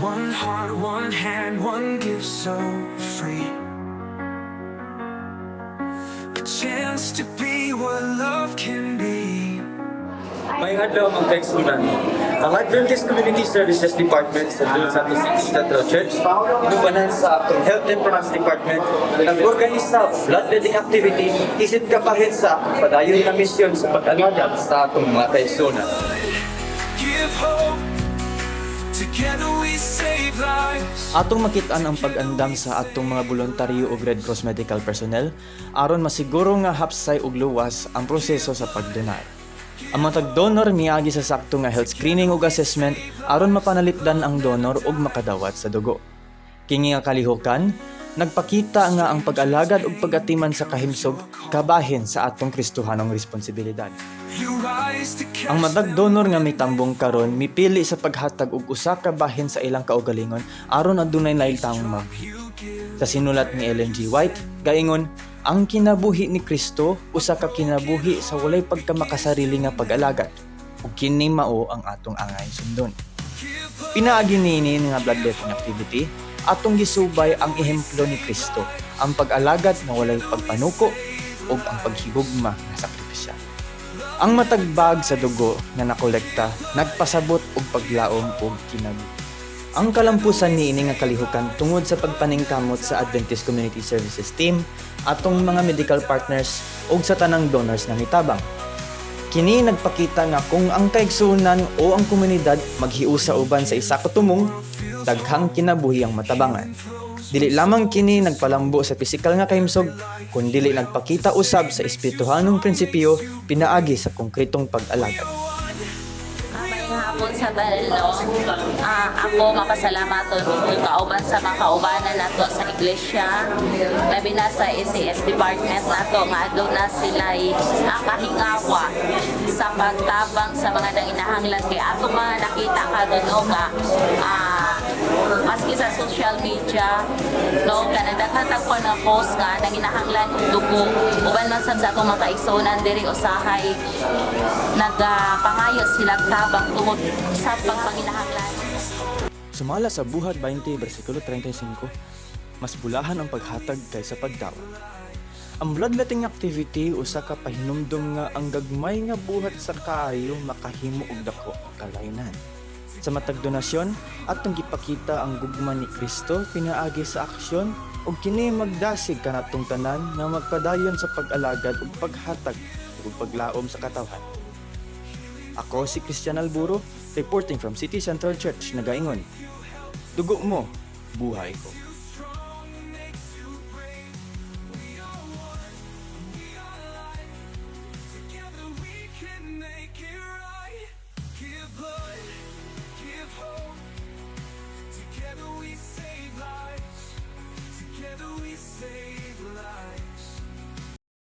One heart, one hand, one gift so free. A chance to be what love can be. May adlaw mga kaigsunan. Ang Adventist Community Services Department sa Santo City Central Church, nubanan sa atong Health and Finance Department, nag-organisa bloodletting activity isip kapahin sa atong padayon na misyon sa pag-alagad sa atong mga kaigsunan. Give hope. Together we save lives. Atong makitaan ang pag-andam sa atong mga voluntaryo ug Red Cross medical personnel aron masiguro nga hapsay ug luwas ang proseso sa pagdonar. Ang mga tag-donor miagi sa sakto nga health screening ug assessment aron mapanalipdan ang donor ug makadawat sa dugo. Kini nga kalihukan nagpakita nga ang pag-alagad ug pag-atiman sa kahimsog kabahin sa atong Kristohanong responsibilidad. You rise to Ang matag donor nga may tambong karon mipili sa paghatag og usa ka bahin sa ilang kaugalingon aron adunay lailtang mabuhi. Sa sinulat ni Ellen G. White, gaingon, ang kinabuhi ni Kristo usa ka kinabuhi sa walay pagkamakasarili nga pag-alagad ug kini mao ang atong angay sundon. Pinaagi niini nga bloodletting activity atong gisubay ang ehemplo ni Kristo, ang pag-alagad na walay pagpanuko ug ang paghigugma nga sakripisyo. Ang matagbag sa dugo nga nakolekta nagpasabot og paglaom ug kinabuhi. Ang kalampusan niini nga kalihukan tungod sa pagpaningkamot sa Adventist Community Services Team, atong mga medical partners ug sa tanang donors nga nitabang. Kini nagpakita nga kung ang kaigsunan o ang komunidad maghiusa uban sa isa ka tumong, daghang kinabuhi ang matabangan. Dili lamang kini nagpalambo sa pisikal nga kahimsog, kundi dili nagpakita usab sa espirituhanong prinsipyo pinaagi sa konkretong pag-alagad. Hapon sa Balno, ako mapasalamat kung kauban sa mga kaubanan nato sa iglesia, labi na sa SCS department nato nga doon na sila kahingawa sa pagtabang sa mga nanginahanglan kay ato mga nakita ka doon nga maski sa social media no kanadaghatag ko na post nga nanginahanglan og dugo uban man sa atong mga kaigsunan diri usahay nagapangayo sila tabang tungod sa pagpanginahanglan. Sumala sa Buhat 20 versikulo 35, mas bulahan ang paghatag kaysa pagdawat. Ang bloodletting activity usa ka pahinumdom nga ang gagmay nga buhat sa kaayo makahimo og dako ang kalaynan. Sa matag donasyon atong gipakita ang gugma ni Kristo pinaagi sa aksyon ug kini magdasig kanatong tanan nga magpadayon sa pag-alagad ug paghatag ug paglaom sa katawhan. Ako si Christian Alburo, reporting from City Central Church, nagaingon. Dugo mo, buhay ko.